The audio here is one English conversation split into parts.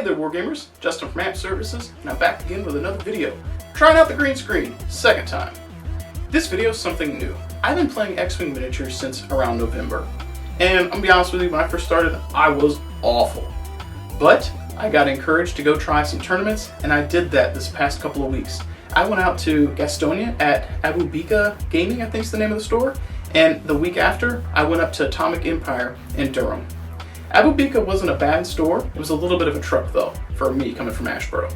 Hey there wargamers, Justin from Amp Services, and I'm back again with another video. Trying out the green screen, second time. This video is something new. I've been playing X-Wing miniatures since around November. And I'm gonna be honest with you, when I first started, I was awful. But I got encouraged to go try some tournaments, and I did that this past couple of weeks. I went out to Gastonia at Abu Bika Gaming, I think is the name of the store, and the week after, I went up to Atomic Empire in Durham. Abu Bika wasn't a bad store. It was a little bit of a trek though, for me coming from Asheboro.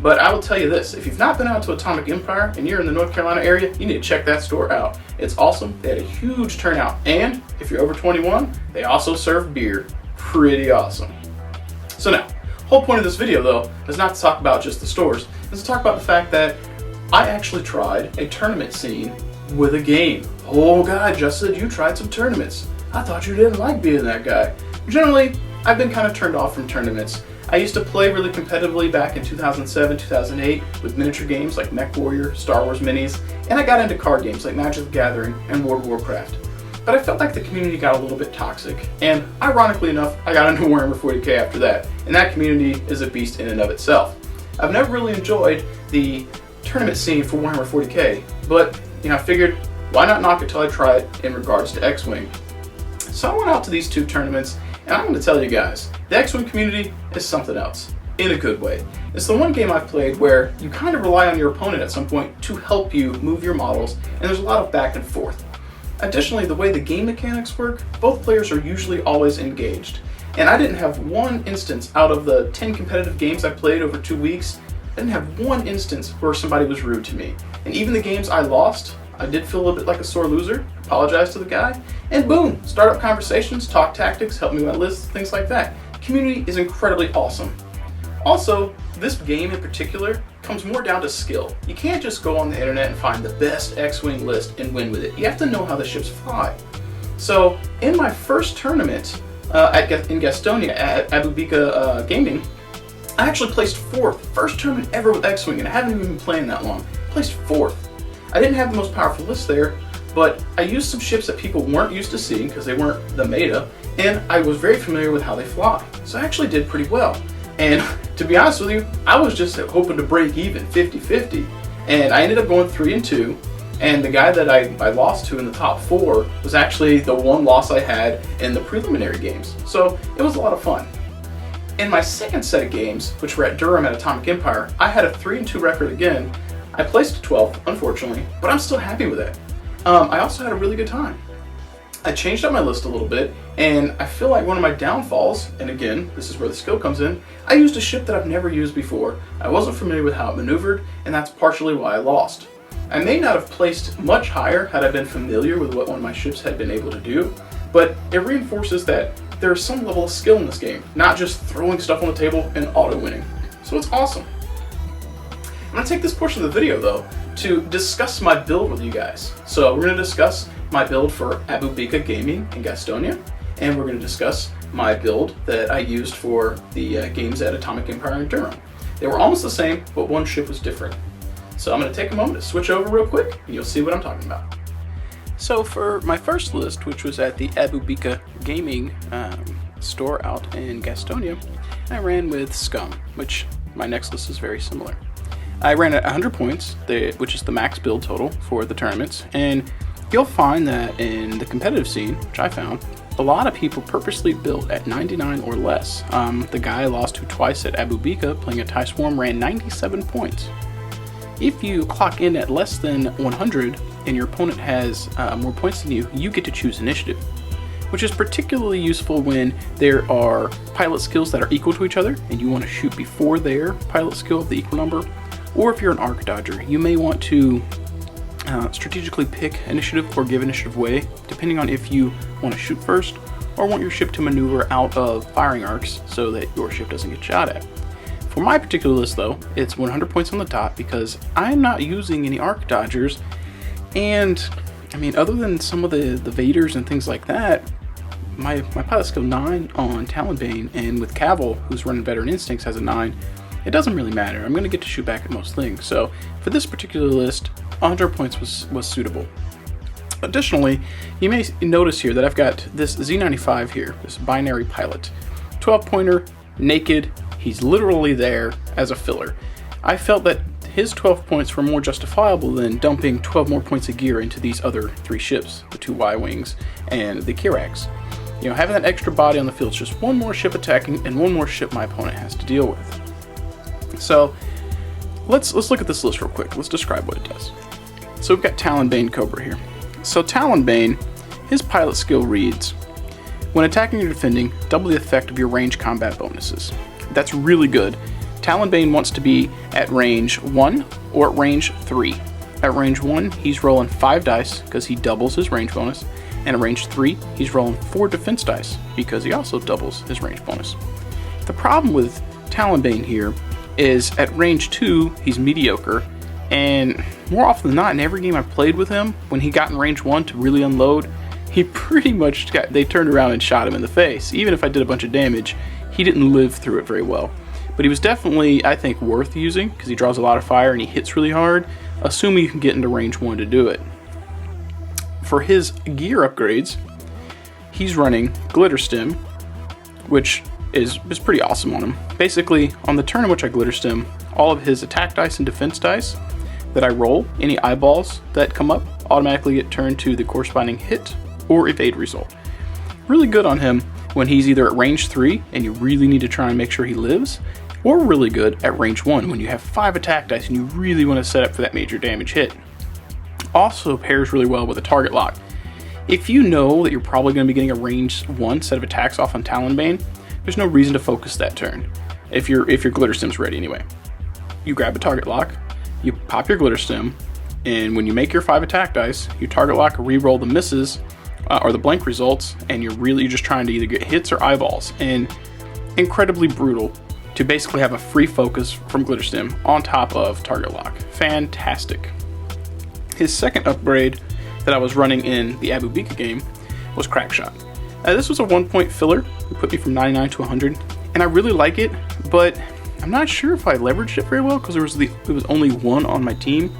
But I will tell you this, if you've not been out to Atomic Empire and you're in the North Carolina area, you need to check that store out. It's awesome. They had a huge turnout, and if you're over 21, they also serve beer. Pretty awesome. So now, the whole point of this video though is not to talk about just the stores, it's to talk about the fact that I actually tried a tournament scene with a game. Oh God, Justin, you tried some tournaments. I thought you didn't like being that guy. Generally, I've been kind of turned off from tournaments. I used to play really competitively back in 2007, 2008 with miniature games like Mech Warrior, Star Wars Minis, and I got into card games like Magic the Gathering and World of Warcraft. But I felt like the community got a little bit toxic, and ironically enough, I got into Warhammer 40k after that, and that community is a beast in and of itself. I've never really enjoyed the tournament scene for Warhammer 40k, but I figured, why not knock it till I try it in regards to X-Wing? So I went out to these two tournaments, and I'm going to tell you guys, the X-Wing community is something else, in a good way. It's the one game I've played where you kind of rely on your opponent at some point to help you move your models, and there's a lot of back and forth. Additionally, the way the game mechanics work, both players are usually always engaged. And I didn't have one instance out of the 10 competitive games I played over 2 weeks, I didn't have one instance where somebody was rude to me. And even the games I lost, I did feel a little bit like a sore loser, apologize to the guy, and boom, start up conversations, talk tactics, help me with my lists, things like that. Community is incredibly awesome. Also, this game in particular comes more down to skill. You can't just go on the internet and find the best X-Wing list and win with it. You have to know how the ships fly. So, in my first tournament in Gastonia at Abu Bika Gaming, I actually placed 4th. First tournament ever with X-Wing, and I haven't even been playing that long. Placed 4th. I didn't have the most powerful list there, but I used some ships that people weren't used to seeing because they weren't the meta, and I was very familiar with how they fly. So I actually did pretty well. And to be honest with you, I was just hoping to break even 50-50, and I ended up going 3-2, and the guy that I lost to in the top 4 was actually the one loss I had in the preliminary games. So it was a lot of fun. In my second set of games, which were at Durham at Atomic Empire, I had a 3-2 record again. I placed 12th, unfortunately, but I'm still happy with it. I also had a really good time. I changed up my list a little bit, and I feel like one of my downfalls, and again, this is where the skill comes in, I used a ship that I've never used before. I wasn't familiar with how it maneuvered, and that's partially why I lost. I may not have placed much higher had I been familiar with what one of my ships had been able to do, but it reinforces that there's some level of skill in this game, not just throwing stuff on the table and auto-winning. So it's awesome. I'm going to take this portion of the video, though, to discuss my build with you guys. So we're going to discuss my build for Abu Bika Gaming in Gastonia, and we're going to discuss my build that I used for the games at Atomic Empire in Durham. They were almost the same, but one ship was different. So I'm going to take a moment to switch over real quick, and you'll see what I'm talking about. So for my first list, which was at the Abu Bika Gaming store out in Gastonia, I ran with Scum, which my next list is very similar. I ran at 100 points, which is the max build total for the tournaments, and you'll find that in the competitive scene, which I found, a lot of people purposely built at 99 or less. The guy I lost to twice at Abu Bika playing a TIE Swarm ran 97 points. If you clock in at less than 100 and your opponent has more points than you, you get to choose initiative, which is particularly useful when there are pilot skills that are equal to each other and you want to shoot before their pilot skill of the equal number. Or if you're an arc dodger, you may want to strategically pick initiative or give initiative away, depending on if you want to shoot first or want your ship to maneuver out of firing arcs so that your ship doesn't get shot at. For my particular list though, it's 100 points on the dot because I'm not using any arc dodgers, and I mean, other than some of the Vaders and things like that, my pilot skill 9 on Talonbane, and with Cavill, who's running Veteran Instincts, has a 9, it doesn't really matter. I'm going to get to shoot back at most things. So for this particular list, 100 points was suitable. Additionally, you may notice here that I've got this Z95 here, this binary pilot. 12 pointer, naked, He's literally there as a filler. I felt that his 12 points were more justifiable than dumping 12 more points of gear into these other 3 ships, the 2 Y-Wings and the Kirax. You know, having that extra body on the field is just one more ship attacking and one more ship my opponent has to deal with. So let's look at this list real quick. Let's describe what it does. So we've got Talonbane Cobra here. So Talonbane, his pilot skill reads, when attacking or defending, double the effect of your range combat bonuses. That's really good. Talonbane wants to be at range 1 or at range 3. At range 1, he's rolling 5 dice because he doubles his range bonus, and at range 3, he's rolling 4 defense dice because he also doubles his range bonus. The problem with Talonbane here is at range 2, he's mediocre, and more often than not, in every game I've played with him, when he got in range 1 to really unload, he pretty much they turned around and shot him in the face. Even if I did a bunch of damage, he didn't live through it very well. But he was definitely, I think, worth using because he draws a lot of fire and he hits really hard, assuming you can get into range 1 to do it. For his gear upgrades, he's running Glitter Stem, which is pretty awesome on him. Basically, on the turn in which I Glitter Stem, all of his attack dice and defense dice that I roll, any eyeballs that come up, automatically get turned to the corresponding hit or evade result. Really good on him when he's either at range 3 and you really need to try and make sure he lives, or really good at range 1 when you have 5 attack dice and you really want to set up for that major damage hit. Also pairs really well with a target lock. If you know that you're probably going to be getting a range 1 set of attacks off on Talonbane, there's no reason to focus that turn, if your Glitter Stem's ready anyway. You grab a target lock, you pop your Glitter Stem, and when you make your 5 attack dice, you target lock re-roll the misses or the blank results, and you're just trying to either get hits or eyeballs. And incredibly brutal to basically have a free focus from Glitter Stem on top of target lock. Fantastic. His second upgrade that I was running in the Abu Bika game was Crack Shot. This was a 1-point filler. It put me from 99 to 100, and I really like it, but I'm not sure if I leveraged it very well because there was only 1 on my team.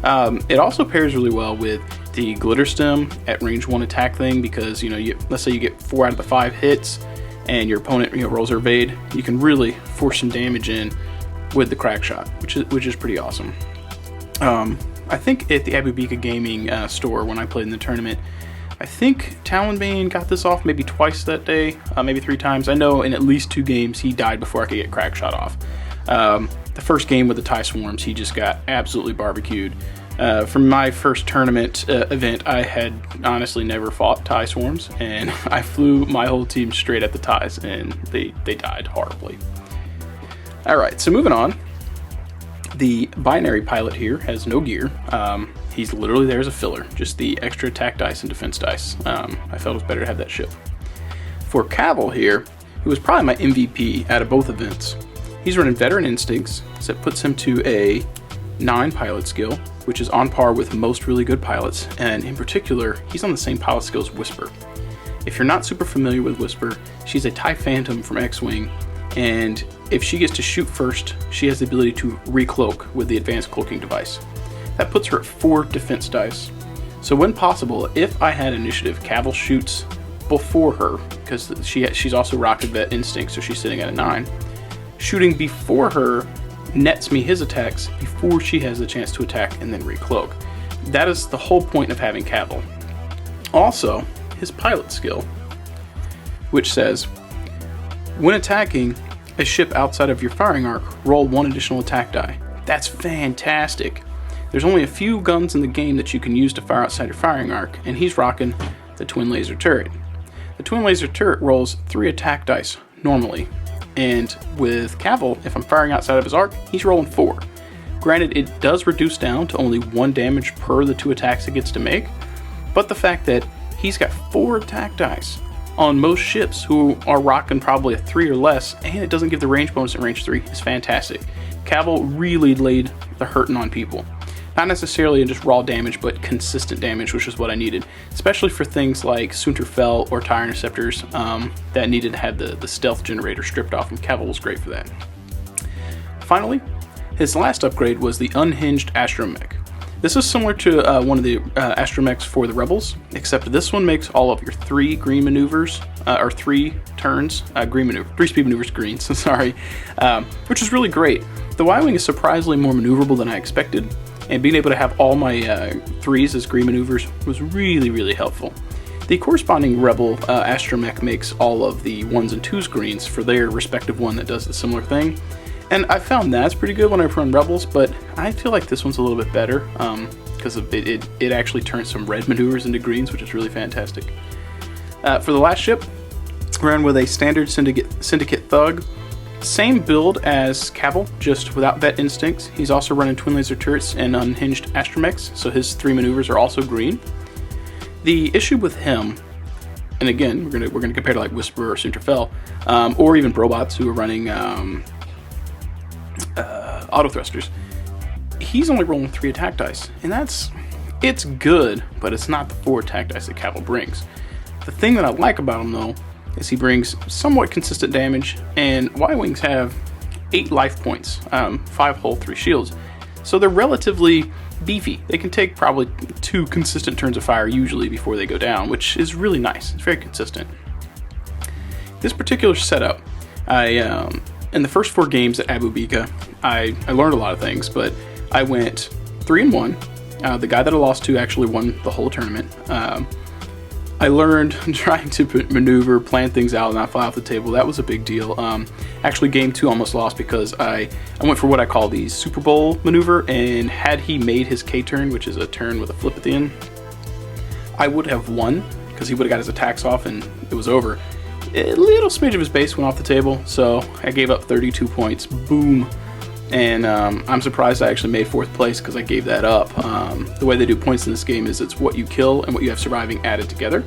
It also pairs really well with the Glitter Stem at range 1 attack thing because, let's say you get 4 out of the 5 hits and your opponent rolls or evade, you can really force some damage in with the Crack Shot, which is pretty awesome. I think at the Abu Bika Gaming store when I played in the tournament, I think Talonbane got this off maybe twice that day, maybe 3 times. I know in at least 2 games he died before I could get Crack Shot off. The first game with the TIE Swarms, he just got absolutely barbecued. From my first tournament event, I had honestly never fought TIE Swarms, and I flew my whole team straight at the TIEs, and they died horribly. Alright, so moving on. The binary pilot here has no gear. He's literally there as a filler, just the extra attack dice and defense dice. I felt it was better to have that ship. For Cavill here, who was probably my MVP out of both events, he's running Veteran Instincts, so it puts him to a 9 pilot skill, which is on par with most really good pilots, and in particular, he's on the same pilot skill as Whisper. If you're not super familiar with Whisper, she's a TIE Phantom from X-Wing, and if she gets to shoot first, she has the ability to recloak with the advanced cloaking device. That puts her at 4 defense dice. So when possible, if I had initiative, Cavill shoots before her, because she's also rocking that instinct, so she's sitting at a 9. Shooting before her nets me his attacks before she has the chance to attack and then recloak. That is the whole point of having Cavill. Also, his pilot skill, which says, when attacking a ship outside of your firing arc, roll 1 additional attack die. That's fantastic. There's only a few guns in the game that you can use to fire outside your firing arc, and he's rocking the Twin Laser Turret. The Twin Laser Turret rolls 3 attack dice normally, and with Cavill, if I'm firing outside of his arc, he's rolling 4. Granted, it does reduce down to only 1 damage per the 2 attacks it gets to make, but the fact that he's got 4 attack dice on most ships who are rocking probably a 3 or less, and it doesn't give the range bonus at range 3, is fantastic. Cavill really laid the hurting on people. Not necessarily in just raw damage, but consistent damage, which is what I needed, especially for things like Sunterfell or TIE Interceptors that needed to have the stealth generator stripped off, and Cavill was great for that. Finally, his last upgrade was the Unhinged Astromech. This is similar to one of the astromechs for the Rebels, except this one makes all of your 3 green maneuvers, or 3 turns, green maneuver, 3 speed maneuvers green, so sorry, which is really great. The Y-Wing is surprisingly more maneuverable than I expected, and being able to have all my 3s as green maneuvers was really, really helpful. The corresponding Rebel astromech makes all of the 1s and 2s greens for their respective one that does the similar thing. And I found that's pretty good when I run Rebels, but I feel like this one's a little bit better because it actually turns some red maneuvers into greens, which is really fantastic. For the last ship, ran with a standard Syndicate Thug. Same build as Cavil, just without vet instincts. He's also running twin laser turrets and unhinged astromechs, so his 3 maneuvers are also green. The issue with him, and again, we're gonna compare to like Whisper or Sunterfell, or even Robots who are running auto thrusters. He's only rolling 3 attack dice, and it's good, but it's not the 4 attack dice that Cavil brings. The thing that I like about him though is he brings somewhat consistent damage, and Y-Wings have 8 life points, 5 hull, 3 shields, so they're relatively beefy. They can take probably 2 consistent turns of fire usually before they go down, which is really nice. It's very consistent. This particular setup, in the first 4 games at Abu Bika, I learned a lot of things, but I went 3-1. The guy that I lost to actually won the whole tournament. I learned trying to maneuver, plan things out, and not fly off the table. That was a big deal. Actually, game 2 almost lost because I went for what I call the Super Bowl maneuver, and had he made his K-turn, which is a turn with a flip at the end, I would have won because he would have got his attacks off and it was over. A little smidge of his base went off the table, so I gave up 32 points. Boom. And I'm surprised I actually made 4th place because I gave that up. The way they do points in this game is it's what you kill and what you have surviving added together.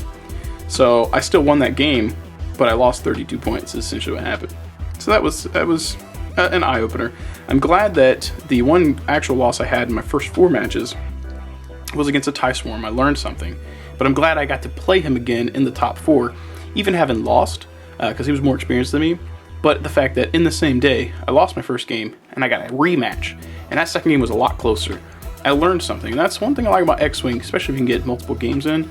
So I still won that game, but I lost 32 points is essentially what happened. So that was an eye-opener. I'm glad that the one actual loss I had in my first 4 matches was against a TIE Swarm. I learned something. But I'm glad I got to play him again in the top 4, even having lost, because he was more experienced than me. But the fact that in the same day, I lost my first game, and I got a rematch, and that second game was a lot closer. I learned something, and that's one thing I like about X-Wing, especially if you can get multiple games in,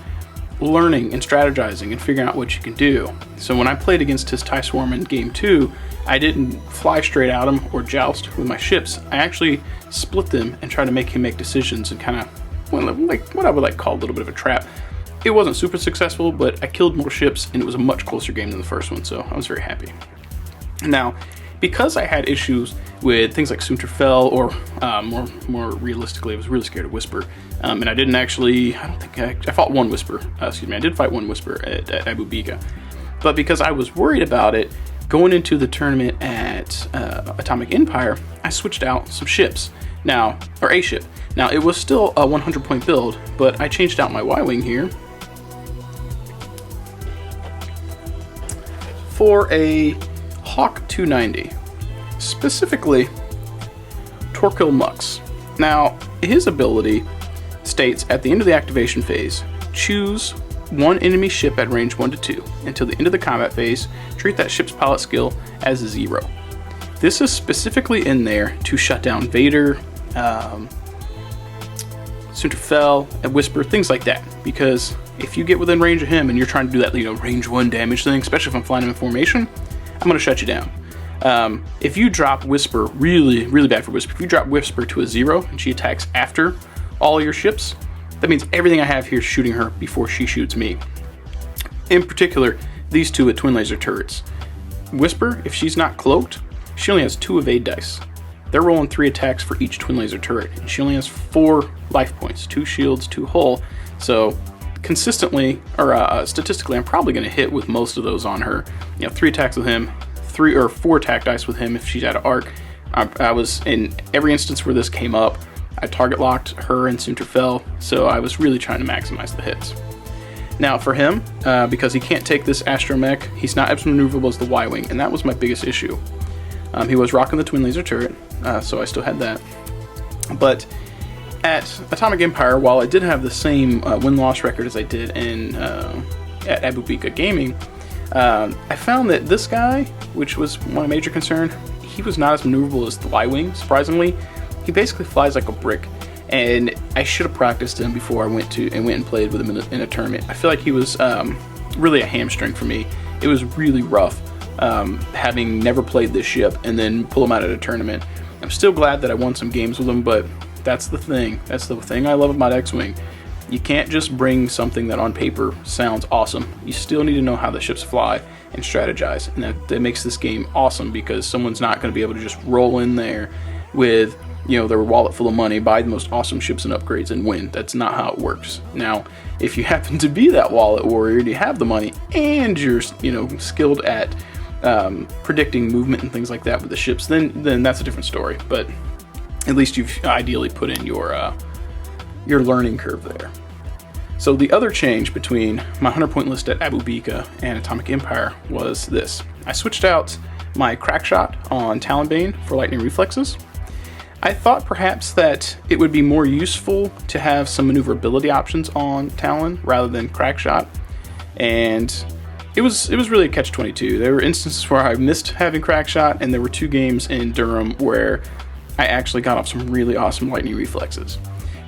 learning and strategizing and figuring out what you can do. So when I played against his TIE Swarm in game 2, I didn't fly straight at him or joust with my ships. I actually split them and tried to make him make decisions and kind of, well, like what I would like call a little bit of a trap. It wasn't super successful, but I killed more ships, and it was a much closer game than the first one, so I was very happy. Now, because I had issues with things like Sunterfell, or more realistically, I was really scared of Whisper, and I didn't actually, I fought one Whisper, I did fight one Whisper at Abu Bika, but because I was worried about it, going into the tournament at Atomic Empire, I switched out some ships, now, or a ship. Now, it was still a 100-point build, but I changed out my Y-Wing here for a Hawk 290, specifically Torquil Mux. Now, his ability states at the end of the activation phase, choose one enemy ship at range 1 to 2. Until the end of the combat phase, treat that ship's pilot skill as 0. This is specifically in there to shut down Vader, Sunterfell, and Whisper, things like that. Because if you get within range of him and you're trying to do that, range 1 damage thing, especially if I'm flying him in formation, I'm going to shut you down. If you drop Whisper, really, really bad for Whisper, if you drop Whisper to a 0 and she attacks after all your ships, that means everything I have here is shooting her before she shoots me. In particular, these 2 with twin laser turrets. Whisper, if she's not cloaked, she only has 2 evade dice. They're rolling 3 attacks for each twin laser turret, and she only has 4 life points, 2 shields, 2 hull. So consistently, or statistically, I'm probably going to hit with most of those on her. 3 attacks with him, 3 or 4 attack dice with him if she's out of arc. I was in every instance where this came up, I target locked her and Sunterfell, so I was really trying to maximize the hits. Now for him, because he can't take this astromech, he's not as maneuverable as the Y-Wing, and that was my biggest issue. He was rocking the twin laser turret, so I still had that. But at Atomic Empire, while I did have the same win-loss record as I did at Abu Bika Gaming, I found that this guy, which was my major concern, he was not as maneuverable as the Y-Wing, surprisingly. He basically flies like a brick, and I should have practiced him before I went and played with him in a tournament. I feel like he was really a hamstring for me. It was really rough having never played this ship and then pull him out at a tournament. I'm still glad that I won some games with him, but that's the thing. That's the thing I love about X-Wing. You can't just bring something that on paper sounds awesome. You still need to know how the ships fly and strategize, and that makes this game awesome, because someone's not going to be able to just roll in there with, you know, their wallet full of money, buy the most awesome ships and upgrades and win. That's not how it works. Now, if you happen to be that wallet warrior and you have the money and you're, you know, skilled at predicting movement and things like that with the ships, then that's a different story. But at least you've ideally put in your learning curve there. So the other change between my 100-point list at Abu Bika and Atomic Empire was this. I switched out my crack shot on Talonbane for lightning reflexes. I thought perhaps that it would be more useful to have some maneuverability options on Talon rather than crack shot, and it was really a catch-22. There were instances where I missed having crack shot, and there were 2 games in Durham where I actually got off some really awesome lightning reflexes.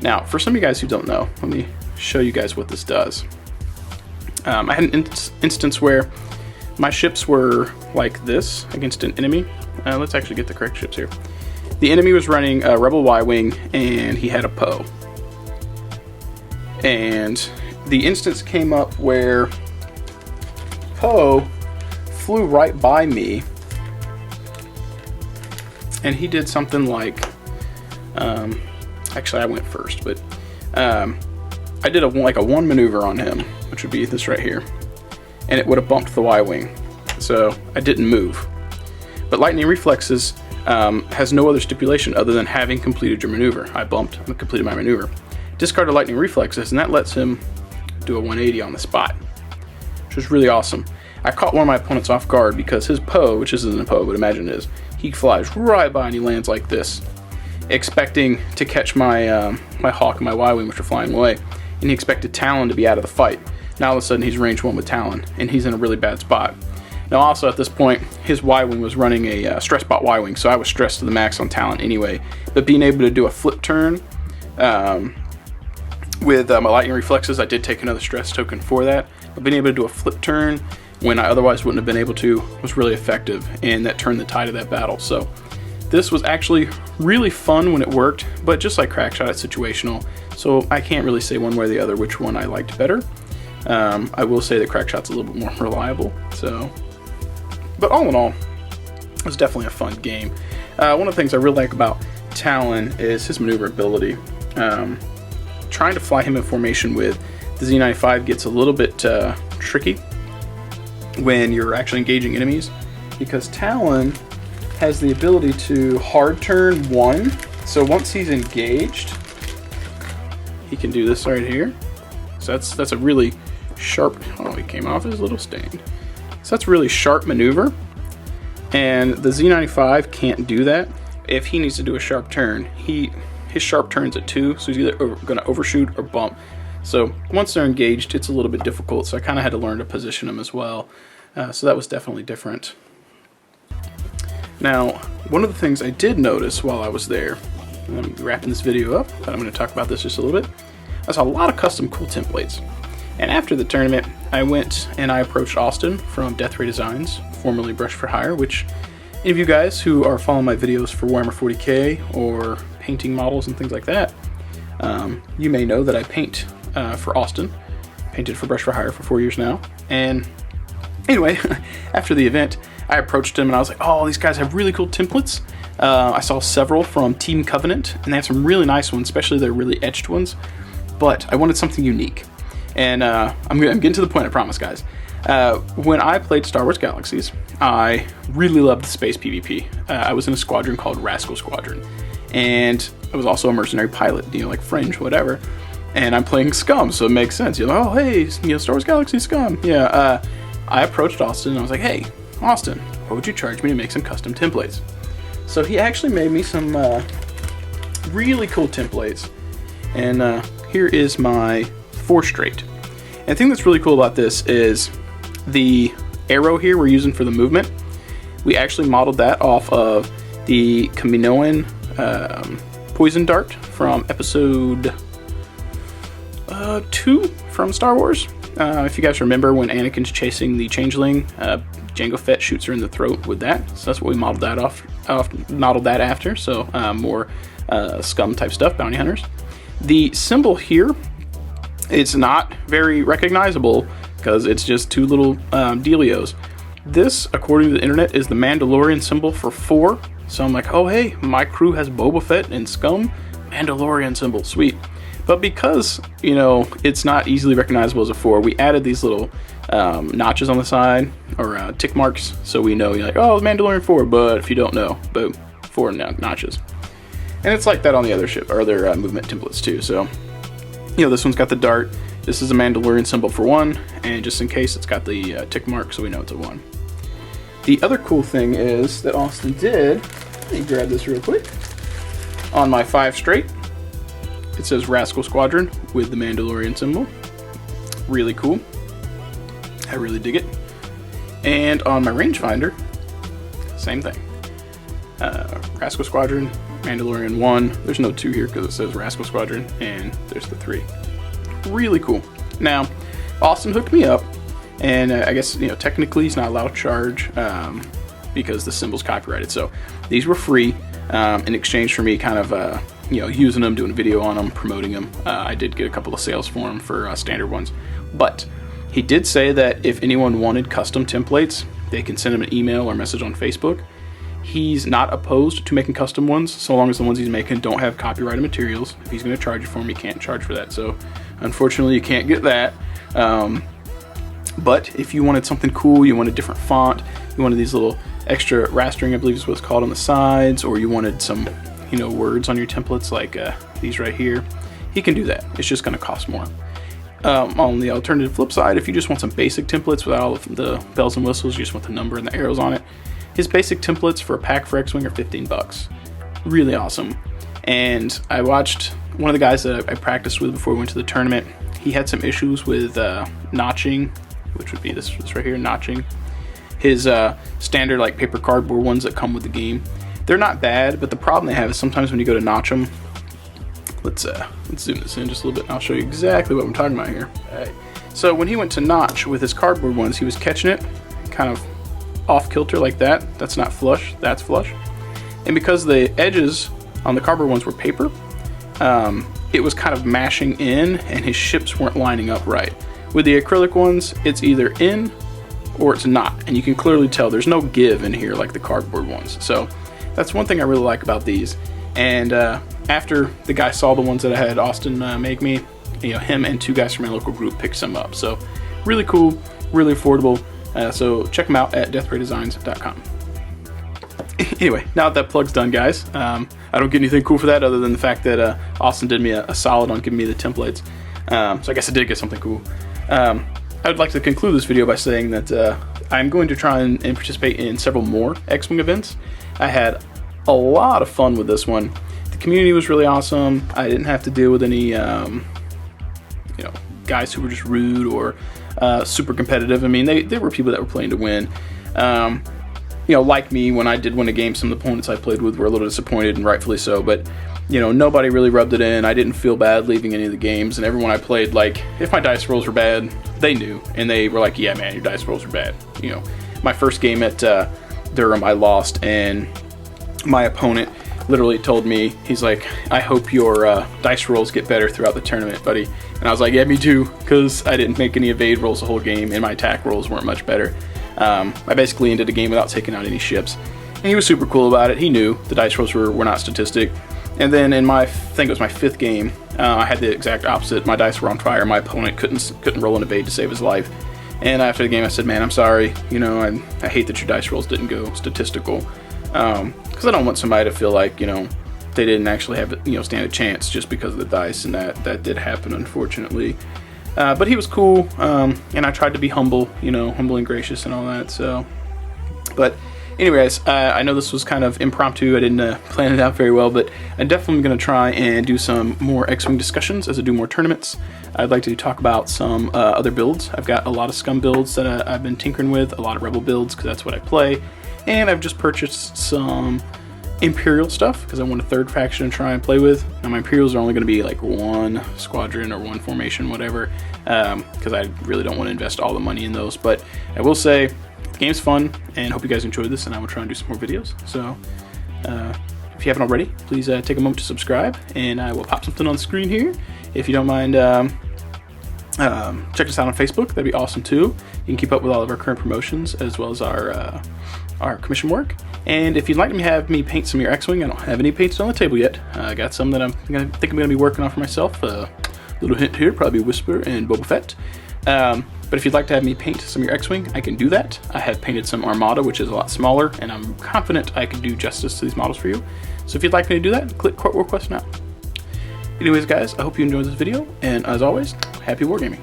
Now, for some of you guys who don't know, let me show you guys what this does. I had an instance where my ships were like this against an enemy. Let's actually get the correct ships here. The enemy was running a Rebel Y-Wing, and he had a Poe. And the instance came up where Poe flew right by me, and he did something like, actually I went first, but I did a one maneuver on him, which would be this right here, and it would have bumped the Y-Wing, so I didn't move. But lightning reflexes has no other stipulation other than having completed your maneuver. I bumped and completed my maneuver. Discarded lightning reflexes, and that lets him do a 180 on the spot, which was really awesome. I caught one of my opponents off guard because his Poe, which isn't a Poe, but imagine it is, he flies right by and he lands like this, expecting to catch my my Hawk and my Y-Wing, which are flying away, and he expected Talon to be out of the fight. Now all of a sudden he's range 1 with Talon, and he's in a really bad spot. Now also at this point, his Y-Wing was running a stress bot Y-Wing, so I was stressed to the max on Talon anyway. But being able to do a flip turn with my lightning reflexes, I did take another stress token for that. But being able to do a flip turn when I otherwise wouldn't have been able to was really effective, and that turned the tide of that battle. So this was actually really fun when it worked, but just like Crackshot, it's situational. So I can't really say one way or the other which one I liked better. I will say that Crackshot's a little bit more reliable. So, but all in all, it was definitely a fun game. One of the things I really like about Talon is his maneuverability. Trying to fly him in formation with the Z95 gets a little bit tricky when you're actually engaging enemies, because Talon has the ability to hard turn 1. So once he's engaged, he can do this right here. So that's a really sharp, oh, he came off his little stand. So that's a really sharp maneuver, and the Z95 can't do that. If he needs to do a sharp turn, his sharp turn's at 2, so he's either going to overshoot or bump. So once they're engaged, it's a little bit difficult, so I kind of had to learn to position them as well. So that was definitely different. Now, one of the things I did notice while I was there, and I'm wrapping this video up, but I'm going to talk about this just a little bit, I saw a lot of custom cool templates. And after the tournament, I went and I approached Austin from Death Ray Designs, formerly Brush for Hire, which any of you guys who are following my videos for Warhammer 40k or painting models and things like that, you may know that I paint for Austin. Painted for Brush for Hire for 4 years now. And anyway, after the event, I approached him and I was like, oh, these guys have really cool templates. I saw several from Team Covenant, and they have some really nice ones, especially their really etched ones. But I wanted something unique. And I'm getting to the point, I promise, guys. When I played Star Wars Galaxies, I really loved the space PvP. I was in a squadron called Rascal Squadron. And I was also a mercenary pilot, like Fringe, whatever. And I'm playing Scum, so it makes sense. You're like, oh, hey, Star Wars Galaxy Scum. Yeah, I approached Austin and I was like, hey, Austin, what would you charge me to make some custom templates? So he actually made me some really cool templates. And here is my 4 straight. And the thing that's really cool about this is the arrow here we're using for the movement. We actually modeled that off of the Kaminoan poison dart from episode 2 from Star Wars. If you guys remember when Anakin's chasing the changeling, Jango Fett shoots her in the throat with that. So that's what we modeled that after. So more scum type stuff, bounty hunters. The symbol here, it's not very recognizable because it's just two little dealios. This, according to the internet, is the Mandalorian symbol for 4. So I'm like, oh hey, my crew has Boba Fett and scum, Mandalorian symbol, sweet. But because, you know, it's not easily recognizable as a 4, we added these little notches on the side, or tick marks, so we know, you're like, oh, Mandalorian 4, but if you don't know, boom, 4 notches. And it's like that on the other ship, or other movement templates too, so, you know, this one's got the dart, this is a Mandalorian symbol for 1, and just in case, it's got the tick mark, so we know it's a 1. The other cool thing is that Austin did, let me grab this real quick, on my 5 straight, it says Rascal Squadron with the Mandalorian symbol. Really cool. I really dig it. And on my rangefinder, same thing. Rascal Squadron, Mandalorian 1. There's no 2 here because it says Rascal Squadron, and there's the 3. Really cool. Now, Austin hooked me up, and I guess, you know, technically he's not allowed to charge because the symbol's copyrighted. So these were free in exchange for me kind of you know, using them, doing a video on them, promoting them. I did get a couple of sales for them for standard ones. But he did say that if anyone wanted custom templates, they can send him an email or message on Facebook. He's not opposed to making custom ones, so long as the ones he's making don't have copyrighted materials. If he's going to charge you for them, he can't charge for that. So unfortunately, you can't get that. But if you wanted something cool, you wanted a different font, you wanted these little extra rastering, I believe is what it's called, on the sides, or you wanted some, you know, words on your templates like these right here, he can do that. It's just going to cost more. On the alternative flip side, if you just want some basic templates without all of the bells and whistles, you just want the number and the arrows on it, his basic templates for a pack for X-Wing are $15. Really awesome. And I watched one of the guys that I practiced with before we went to the tournament. He had some issues with notching, which would be this right here, notching. His standard like paper cardboard ones that come with the game. They're not bad, but the problem they have is sometimes when you go to notch them, let's zoom this in just a little bit and I'll show you exactly what I'm talking about here. Alright. So when he went to notch with his cardboard ones, he was catching it kind of off kilter like that. That's not flush, that's flush. And because the edges on the cardboard ones were paper, it was kind of mashing in and his ships weren't lining up right. With the acrylic ones, it's either in or it's not, and you can clearly tell there's no give in here like the cardboard ones. So that's one thing I really like about these. And after the guy saw the ones that I had Austin make me, you know, him and 2 guys from my local group picked some up. So really cool, really affordable. So check them out at deathraydesigns.com. Anyway, now that plug's done, guys, I don't get anything cool for that other than the fact that Austin did me a solid on giving me the templates. So I guess I did get something cool. I would like to conclude this video by saying that I'm going to try and participate in several more X-Wing events. I had a lot of fun with this one. The community was really awesome. I didn't have to deal with any, you know, guys who were just rude or super competitive. I mean, they were people that were playing to win. You know, like me, when I did win a game, some of the opponents I played with were a little disappointed, and rightfully so, but, you know, nobody really rubbed it in. I didn't feel bad leaving any of the games, and everyone I played, like, if my dice rolls were bad, they knew, and they were like, yeah, man, your dice rolls are bad. You know, my first game at Durham, I lost, and my opponent literally told me, he's like, I hope your dice rolls get better throughout the tournament, buddy. And I was like, yeah, me too, because I didn't make any evade rolls the whole game, and my attack rolls weren't much better. I basically ended the game without taking out any ships. And he was super cool about it. He knew the dice rolls were not statistic. And then in my, I think it was my 5th game, I had the exact opposite. My dice were on fire. My opponent couldn't roll an evade to save his life. And after the game, I said, man, I'm sorry. You know, I hate that your dice rolls didn't go statistical. Because I don't want somebody to feel like, you know, they didn't actually have, you know, stand a chance just because of the dice. And that did happen, unfortunately. But he was cool, and I tried to be humble, you know, humble and gracious and all that, so. But anyways, I know this was kind of impromptu. I didn't plan it out very well, but I'm definitely going to try and do some more X-Wing discussions as I do more tournaments. I'd like to talk about some other builds. I've got a lot of Scum builds that I've been tinkering with, a lot of Rebel builds, because that's what I play. And I've just purchased some Imperial stuff because I want a third faction to try and play with. Now my Imperials are only going to be like one squadron or one formation, whatever, because I really don't want to invest all the money in those. But I will say the game's fun, and hope you guys enjoyed this, and I will try and do some more videos. So if you haven't already, please take a moment to subscribe, and I will pop something on the screen here. If you don't mind, check us out on Facebook. That'd be awesome too. You can keep up with all of our current promotions as well as our commission work. And if you'd like to have me paint some of your X-Wing, I don't have any paints on the table yet. I got some that I think I'm going to be working on for myself. Little hint here, probably Whisper and Boba Fett. But if you'd like to have me paint some of your X-Wing, I can do that. I have painted some Armada, which is a lot smaller, and I'm confident I can do justice to these models for you. So if you'd like me to do that, click Quote Request now. Anyways, guys, I hope you enjoyed this video, and as always, happy wargaming.